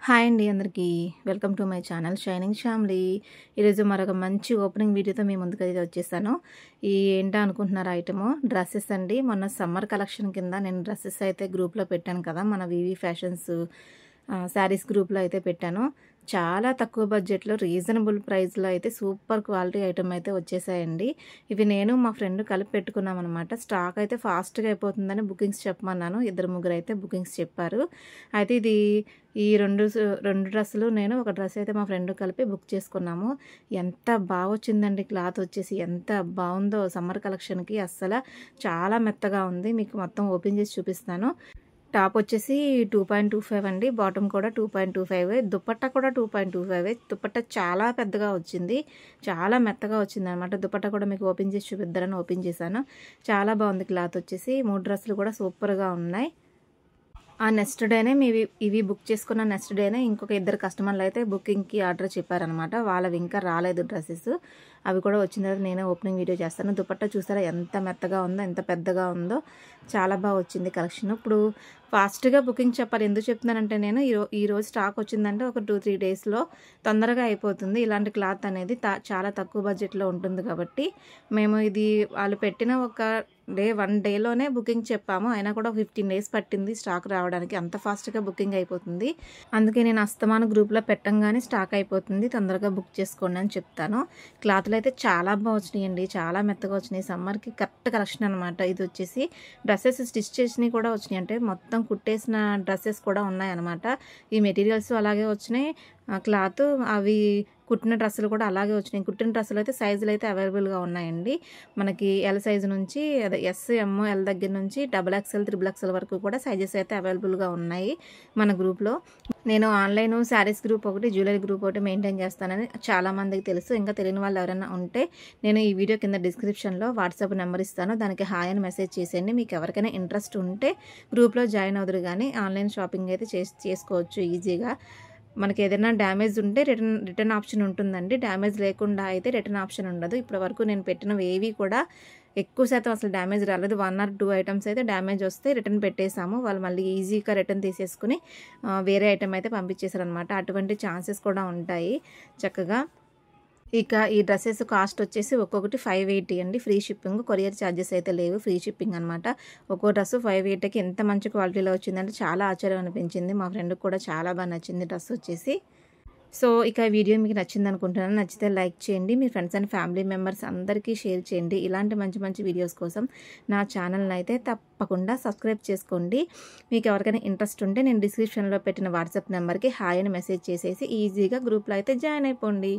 Hi అండి అందరికీ welcome to my channel shining family. ఈరోజు మరొక మంచి ఓపెనింగ్ వీడియోతో మీ ముందుకు అయితే వచ్చేసాను. ఈ ఏంటో అనుకుంటున్నారు ఐటము డ్రెస్సెస్ అండి. మొన్న సమ్మర్ కలెక్షన్ కింద నేను డ్రెస్సెస్ అయితే గ్రూప్లో పెట్టాను కదా, మన వివి ఫ్యాషన్స్ శారీస్ గ్రూప్లో అయితే పెట్టాను. చాలా తక్కువ బడ్జెట్లో రీజనబుల్ ప్రైస్లో అయితే సూపర్ క్వాలిటీ ఐటమ్ అయితే వచ్చేసాయండి. ఇవి నేను మా ఫ్రెండ్ కలిపి పెట్టుకున్నాం అనమాట. స్టాక్ అయితే ఫాస్ట్గా అయిపోతుందని బుకింగ్స్ చెప్పమన్నాను. 2-3 అయితే బుకింగ్స్ చెప్పారు. అయితే ఇది ఈ రెండు డ్రెస్సులు నేను ఒక డ్రెస్ అయితే మా ఫ్రెండ్ కలిపి బుక్ చేసుకున్నాము. ఎంత బాగా వచ్చిందండి క్లాత్ వచ్చేసి, ఎంత బాగుందో సమ్మర్ కలెక్షన్కి. అస్సలు చాలా మెత్తగా ఉంది. మీకు మొత్తం ఓపెన్ చేసి చూపిస్తాను. టాప్ వచ్చేసి 2.25 అండి, బాటమ్ కూడా 2.25, దుపట్టా కూడా 2.25. దుపట్టా చాలా పెద్దగా వచ్చింది, చాలా మెత్తగా వచ్చింది అనమాట. దుపట్టా కూడా మీకు ఓపెన్ చేసి చూపిద్దారని ఓపెన్ చేశాను. చాలా బాగుంది క్లాత్ వచ్చేసి. 3 డ్రెస్సులు కూడా సూపర్గా ఉన్నాయి. ఆ నెక్స్ట్ డేనే ఇవి బుక్ చేసుకున్న నెక్స్ట్ డేనే ఇంకొక 2 కస్టమర్లు అయితే బుకింగ్కి ఆర్డర్ చెప్పారనమాట. వాళ్ళవి ఇంకా రాలేదు డ్రెస్సెస్. అవి కూడా వచ్చిన తర్వాత నేనే ఓపెనింగ్ వీడియో చేస్తాను. దుపట్టా చూసారా ఎంత మెత్తగా ఉందో, ఎంత పెద్దగా ఉందో. చాలా బాగా వచ్చింది కలెక్షన్. ఇప్పుడు ఫాస్ట్గా బుకింగ్ చెప్పాలి. ఎందుకు చెప్తున్నానంటే నేను ఈరోజు స్టాక్ వచ్చిందంటే ఒక 2-3 డేస్లో తొందరగా అయిపోతుంది. ఇలాంటి క్లాత్ అనేది చాలా తక్కువ బడ్జెట్లో ఉంటుంది కాబట్టి మేము ఇది వాళ్ళు పెట్టిన ఒక 1 డేలోనే బుకింగ్ చెప్పాము. అయినా కూడా 15 డేస్ పట్టింది స్టాక్ రావడానికి. అంత ఫాస్ట్గా బుకింగ్ అయిపోతుంది. అందుకే నేను అస్తమాను గ్రూప్లో పెట్టంగానే స్టాక్ అయిపోతుంది, తొందరగా బుక్ చేసుకోండి అని చెప్తాను. క్లాత్లు అయితే చాలా బాగా వచ్చినాయండి, చాలా మెత్తగా వచ్చినాయి. సమ్మర్కి కరెక్ట్ కలెక్షన్ అనమాట. ఇది వచ్చేసి డ్రెస్సెస్ స్టిచ్ చేసినవి కూడా వచ్చినాయి, అంటే మొత్తం కుట్టేసిన డ్రెస్సెస్ కూడా ఉన్నాయన్నమాట. ఈ మెటీరియల్స్ అలాగే వచ్చినాయి, క్లాత్ అవి కుట్టిన డ్రెస్సులు కూడా అలాగే వచ్చినాయి. కుట్టిన డ్రెస్సులు అయితే సైజులు అయితే అవైలబుల్గా ఉన్నాయండి. మనకి ఎల్ సైజు నుంచి అదే ఎస్, ఎమ్, ఎల్ దగ్గర నుంచి XXL, XXL వరకు కూడా సైజెస్ అయితే అవైలబుల్గా ఉన్నాయి మన గ్రూప్లో. నేను ఆన్లైన్ శారీస్ గ్రూప్ ఒకటి, జ్యువెలరీ గ్రూప్ ఒకటి మెయింటైన్ చేస్తానని చాలామందికి తెలుసు. ఇంకా తెలియని వాళ్ళు ఎవరైనా ఉంటే నేను ఈ వీడియో కింద డిస్క్రిప్షన్లో వాట్సాప్ నెంబర్ ఇస్తాను, దానికి హాయ్ అని మెసేజ్ చేసేయండి. మీకు ఎవరికైనా ఇంట్రెస్ట్ ఉంటే గ్రూప్లో జాయిన్ అవుదురు. కానీ ఆన్లైన్ షాపింగ్ అయితే చేసుకోవచ్చు ఈజీగా. మనకి ఏదైనా డ్యామేజ్ ఉంటే రిటర్న్ ఆప్షన్ ఉంటుందండి. డ్యామేజ్ లేకుండా అయితే రిటర్న్ ఆప్షన్ ఉండదు. ఇప్పటి వరకు నేను పెట్టినవి ఏవి కూడా ఎక్కువ శాతం అసలు డ్యామేజ్ రాలేదు. 1 or 2 ఐటమ్స్ అయితే డ్యామేజ్ వస్తే రిటర్న్ పెట్టేశాము. వాళ్ళు మళ్ళీ ఈజీగా రిటర్న్ తీసేసుకుని వేరే ఐటమ్ అయితే పంపించేశారనమాట. అటువంటి ఛాన్సెస్ కూడా ఉంటాయి చక్కగా. ఇక ఈ డ్రెస్సెస్ కాస్ట్ వచ్చేసి ఒక్కొక్కటి 580 అండి. ఫ్రీ షిప్పింగ్, కొరియర్ ఛార్జెస్ అయితే లేవు, ఫ్రీ షిప్పింగ్ అనమాట. ఒక్కో డ్రెస్ 580కి ఎంత మంచి క్వాలిటీలో వచ్చిందంటే చాలా ఆశ్చర్యం అనిపించింది. మా ఫ్రెండ్కి కూడా చాలా బాగా నచ్చింది డ్రెస్ వచ్చేసి. సో ఇక వీడియో మీకు నచ్చింది అనుకుంటున్నాను. నచ్చితే లైక్ చేయండి, మీ ఫ్రెండ్స్ అండ్ ఫ్యామిలీ మెంబర్స్ అందరికీ షేర్ చేయండి. ఇలాంటి మంచి మంచి వీడియోస్ కోసం నా ఛానల్ని అయితే తప్పకుండా సబ్స్క్రైబ్ చేసుకోండి. మీకు ఎవరికైనా ఇంట్రెస్ట్ ఉంటే నేను డిస్క్రిప్షన్లో పెట్టిన వాట్సాప్ నెంబర్కి హాయ్ అని మెసేజ్ చేసేసి ఈజీగా గ్రూప్లో అయితే జాయిన్ అయిపోండి.